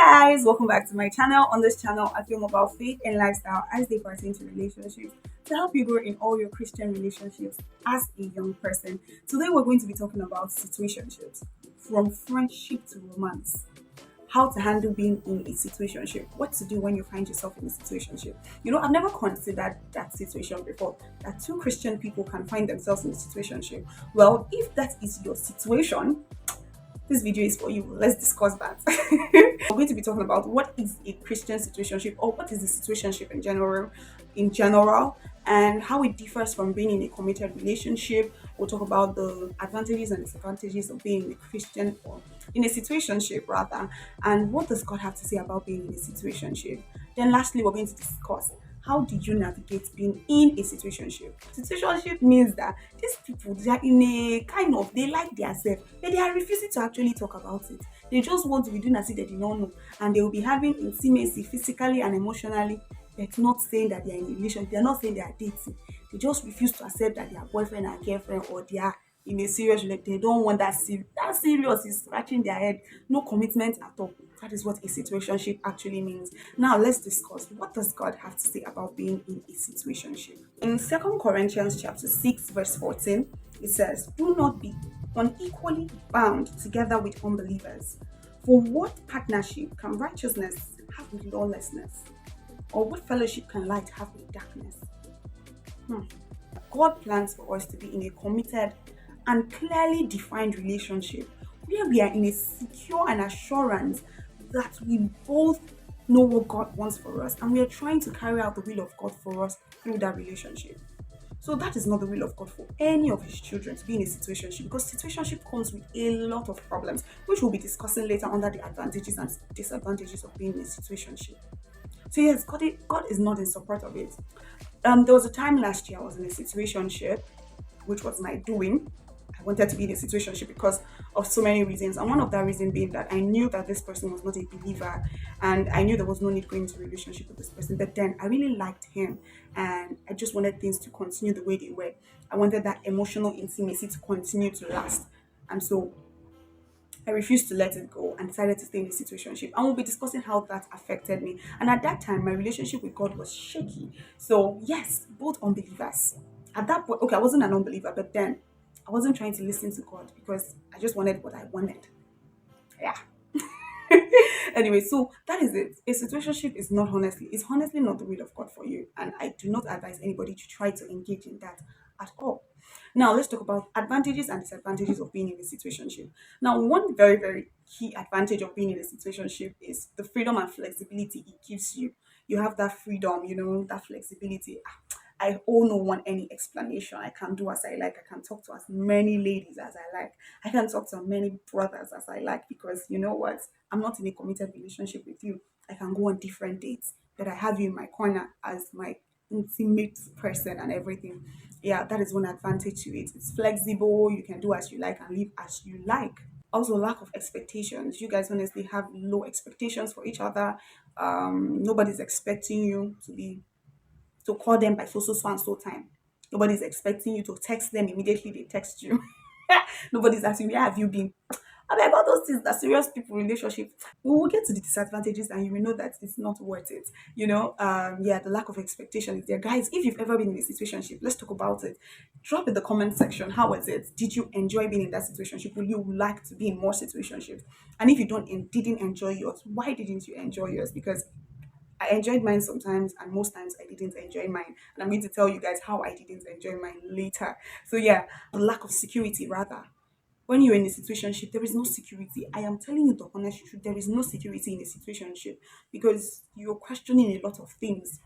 Guys, welcome back to my channel. On this channel I film about faith and lifestyle as they pertain to relationships to help you grow in all your Christian relationships as a young person. Today we're going to be talking about situationships, from friendship to romance, how to handle being in a situationship, what to do when you find yourself in a situationship. I've never considered that situation before, that two Christian people can find themselves in a situationship. Well, if that is your situation, this video is for you. Let's discuss that. We're going to be talking about what is a Christian situationship, or what is the situationship in general, and how it differs from being in a committed relationship. We'll talk about the advantages and disadvantages of being in a Christian, or in a situationship rather, and what does God have to say about being in a situationship. Then lastly, we're going to discuss how did you navigate being in a situationship. Situationship means that these people, they are in a kind of, they like themselves, but they are refusing to actually talk about it. They just want to be doing as if they do not know, and they will be having intimacy physically and emotionally, but not saying that they are in a relationship. They are not saying they are dating. They just refuse to accept that they are boyfriend and girlfriend, or they are in a serious relationship. They don't want that serious. That serious is scratching their head. No commitment at all. That is what a situationship actually means. Now let's discuss, what does God have to say about being in a situationship. In 2 Corinthians chapter 6 verse 14, it says, "Do not be unequally bound together with unbelievers. For what partnership can righteousness have with lawlessness? Or what fellowship can light have with darkness?" God plans for us to be in a committed and clearly defined relationship where we are in a secure and assurance that we both know what God wants for us, and we are trying to carry out the will of God for us through that relationship. So that is not the will of God for any of his children, to be in a situationship, because situationship comes with a lot of problems, which we'll be discussing later under the advantages and disadvantages of being in a situationship. So yes, God is not in support of it. There was a time last year I was in a situationship, which was my doing. I wanted to be in a situationship because of so many reasons, and one of that reason being that I knew that this person was not a believer, and I knew there was no need going into a relationship with this person. But then I really liked him, and I just wanted things to continue the way they were. I wanted that emotional intimacy to continue to last, and so I refused to let it go and decided to stay in the situationship. And we'll be discussing how that affected me. And at that time, my relationship with God was shaky. So yes, both unbelievers. At that point, okay, I wasn't an unbeliever, but then I wasn't trying to listen to God because I just wanted what I wanted. Yeah. Anyway, so that is it. A situationship is honestly not the will of God for you. And I do not advise anybody to try to engage in that at all. Now let's talk about advantages and disadvantages of being in a situationship. Now, one very, very key advantage of being in a situationship is the freedom and flexibility it gives you. You have that freedom, that flexibility. I owe no one any explanation. I can do as I like. I can talk to as many ladies as I like. I can talk to as many brothers as I like, because you know what? I'm not in a committed relationship with you. I can go on different dates, but I have you in my corner as my intimate person and everything. Yeah, that is one advantage to it. It's flexible. You can do as you like and live as you like. Also, lack of expectations. You guys honestly have low expectations for each other. Nobody's expecting you to call them by so and so time. Nobody's expecting you to text them immediately they text you. Nobody's asking, "Where have you been?" I mean, about those things that serious people relationship. We will get to the disadvantages, and you will know that it's not worth it. Yeah, the lack of expectation is there. Guys, if you've ever been in a situationship, let's talk about it. Drop in the comment section. How was it? Did you enjoy being in that situationship? Would you like to be in more situationships? And if you didn't enjoy yours, why didn't you enjoy yours? Because I enjoyed mine sometimes, and most times I didn't enjoy mine. And I'm going to tell you guys how I didn't enjoy mine later. So yeah, the lack of security rather. When you're in a situationship, there is no security. I am telling you the honest truth. There is no security in a situationship, because you're questioning a lot of things.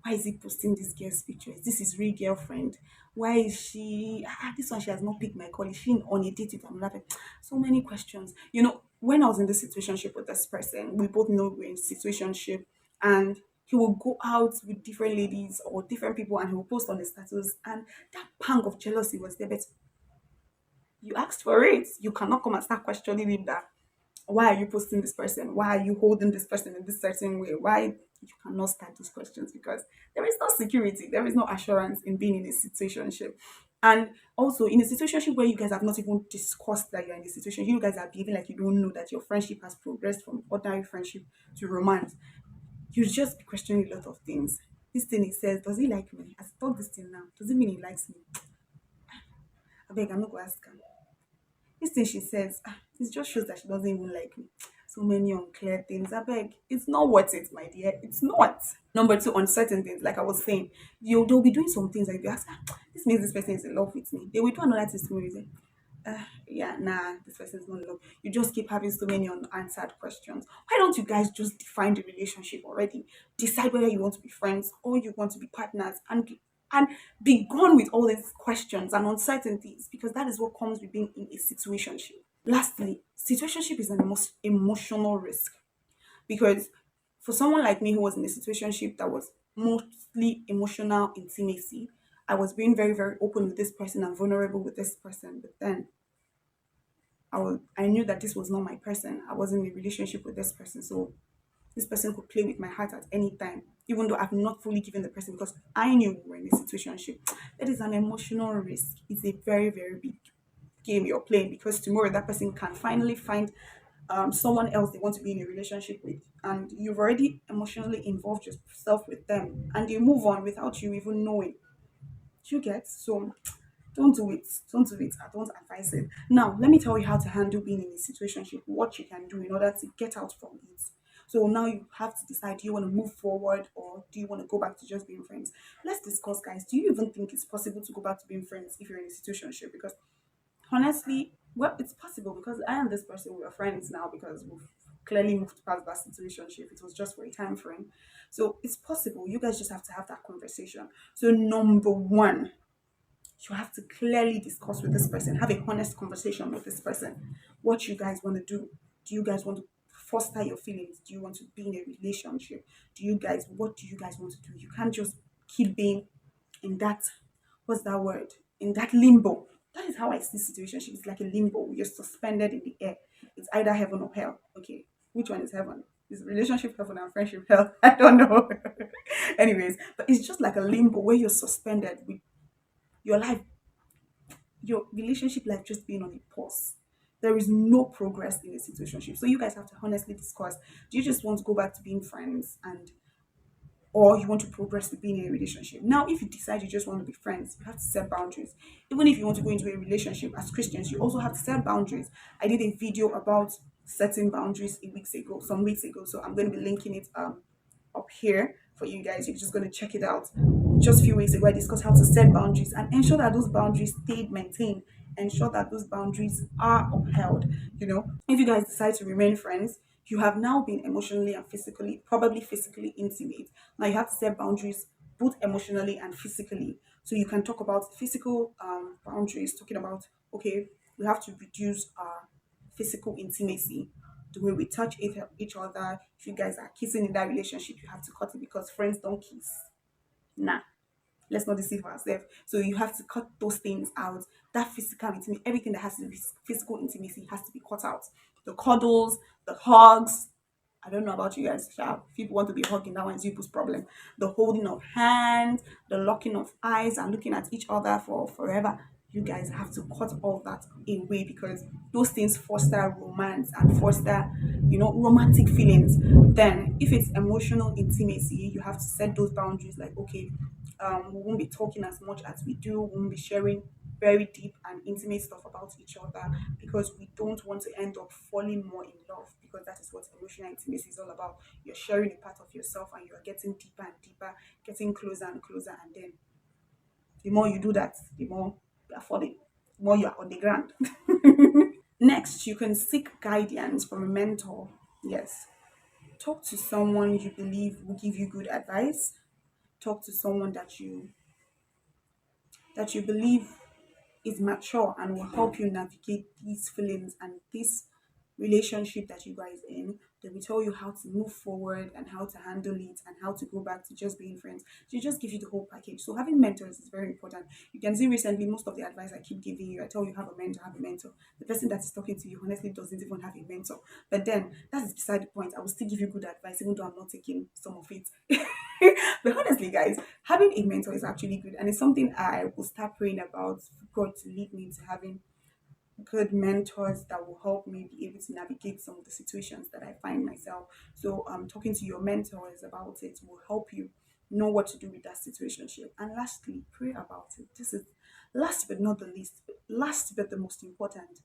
Why is he posting this girl's pictures? This is real girlfriend. Why is she? This one, she has not picked my call. Is she on a date with another? So many questions. When I was in this situationship with this person, we both know we're in situationship, and he will go out with different ladies or different people, and he will post on the status, and that pang of jealousy was there. But you asked for it. You cannot come and start questioning him that, why are you posting this person? Why are you holding this person in this certain way? Why You cannot start those questions because there is no security, there is no assurance in being in a situationship. And also in a situationship where you guys have not even discussed that you're in a situation, you guys are behaving like you don't know that your friendship has progressed from ordinary friendship to romance. You just be questioning a lot of things. This thing he says, does he like me? As I talk this thing now, does it mean he likes me? I beg, I'm not gonna ask her. This thing she says, it just shows that she doesn't even like me. So many unclear things. I beg, it's not worth it, my dear. It's not. Number two, uncertain things. Like I was saying, they'll be doing some things like you ask, this means this person is in love with me. They will do another thing to me. You say, yeah, nah, this person is not in love. You just keep having so many unanswered questions. Why don't you guys just define the relationship already? Decide whether you want to be friends or you want to be partners, and be gone with all these questions and uncertainties, because that is what comes with being in a situationship. Lastly, situationship is an emotional risk, because for someone like me who was in a situationship that was mostly emotional intimacy, I was being very, very open with this person and vulnerable with this person. But then I knew that this was not my person. I wasn't in a relationship with this person. So this person could play with my heart at any time, even though I've not fully given the person, because I knew we were in a situationship. That is an emotional risk. It's a very, very big game you're playing, because tomorrow that person can finally find someone else they want to be in a relationship with, and you've already emotionally involved yourself with them, and they move on without you even knowing. You get? So don't do it. Don't do it. I don't advise it. Now, let me tell you how to handle being in a situationship, what you can do in order to get out from it. So now you have to decide, do you want to move forward or do you want to go back to just being friends? Let's discuss, guys. Do you even think it's possible to go back to being friends if you're in a situationship? Because honestly, well, it's possible, because I and this person, we are friends now because we've clearly moved past that situationship. It was just for a time frame. So it's possible. You guys just have to have that conversation. So number one, you have to clearly discuss with this person, have a honest conversation with this person, what you guys want to do. Do you guys want to foster your feelings? Do you want to be in a relationship? What do you guys want to do? You can't just keep being in that, what's that word, in that limbo. That is how I see situationship. It's like a limbo. You're suspended in the air. It's either heaven or hell. Okay, which one is heaven? Is relationship heaven and friendship hell? I don't know. Anyways, but it's just like a limbo where you're suspended with your life, your relationship life just being on a pause. There is no progress in a situationship. So you guys have to honestly discuss. Do you just want to go back to being friends, and or you want to progress to being in a relationship? Now, if you decide you just want to be friends, you have to set boundaries. Even if you want to go into a relationship as Christians, you also have to set boundaries. I did a video about setting boundaries some weeks ago. So I'm going to be linking it up here for you guys. You're just going to check it out. Just a few weeks ago, I discussed how to set boundaries and ensure that those boundaries stayed maintained. Ensure that those boundaries are upheld. If you guys decide to remain friends, you have now been emotionally and physically, probably physically intimate. Now you have to set boundaries both emotionally and physically. So you can talk about physical boundaries, talking about, okay, we have to reduce our physical intimacy, the way we touch each other. If you guys are kissing in that relationship, you have to cut it, because friends don't kiss. Nah, let's not deceive ourselves. So you have to cut those things out. That physical intimacy, everything that has to do with physical intimacy has to be cut out. The cuddles, the hugs. I don't know about you guys, child. If people want to be hugging, that one's people's problem. The holding of hands, the locking of eyes, and looking at each other for forever. You guys have to cut all that away, because those things foster romance and foster, romantic feelings. Then, if it's emotional intimacy, you have to set those boundaries. Like, okay, we won't be talking as much as we do. We won't be sharing very deep and intimate stuff about each other, because we don't want to end up falling more in love, because that is what emotional intimacy is all about. You're sharing a part of yourself and you're getting deeper and deeper, getting closer and closer, and then the more you do that, the more you are falling, the more you are on the ground. Next, you can seek guidance from a mentor. Yes. Talk to someone you believe will give you good advice. Talk to someone that you believe is mature and will help you navigate these feelings and this relationship that you guys in. They will tell you how to move forward and how to handle it and how to go back to just being friends. They just give you the whole package. So having mentors is very important. You can see recently most of the advice I keep giving you, I tell you have a mentor, have a mentor. The person that is talking to you honestly doesn't even have a mentor. But then that is beside the point. I will still give you good advice even though I'm not taking some of it. But honestly, guys, having a mentor is actually good, and it's something I will start praying about for God to lead me into having good mentors that will help me be able to navigate some of the situations that I find myself. So talking to your mentors about it will help you know what to do with that situationship. And lastly, pray about it. This is last but not the least, last but the most important.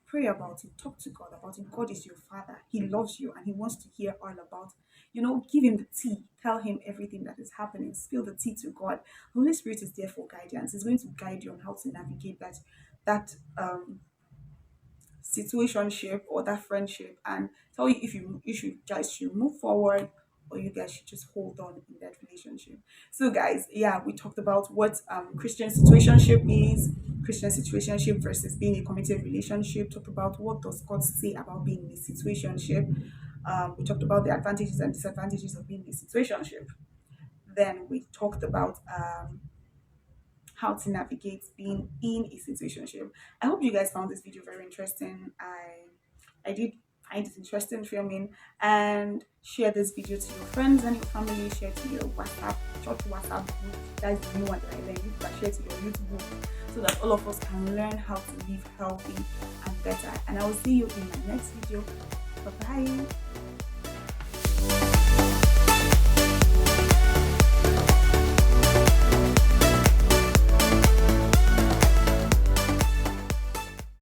Pray about it. Talk to God about it. God is your father. He loves you and he wants to hear all about, give him the tea. Tell him everything that is happening. Spill the tea to God. Holy Spirit is there for guidance. He's going to guide you on how to navigate that situationship or that friendship, and tell you if you guys should move forward or you guys should just hold on in that relationship. So guys, yeah, we talked about what Christian situationship is, Christian situationship versus being a committed relationship, talked about what does God say about being in a situationship. We talked about the advantages and disadvantages of being in a situationship. Then we talked about how to navigate being in a situationship. I hope you guys found this video very interesting. I did find it interesting filming, and share this video to your friends and your family. Share to your WhatsApp, church WhatsApp group. That's the new one that I learned. You can share to your YouTube group so that all of us can learn how to live healthy and better. And I will see you in my next video. Bye bye.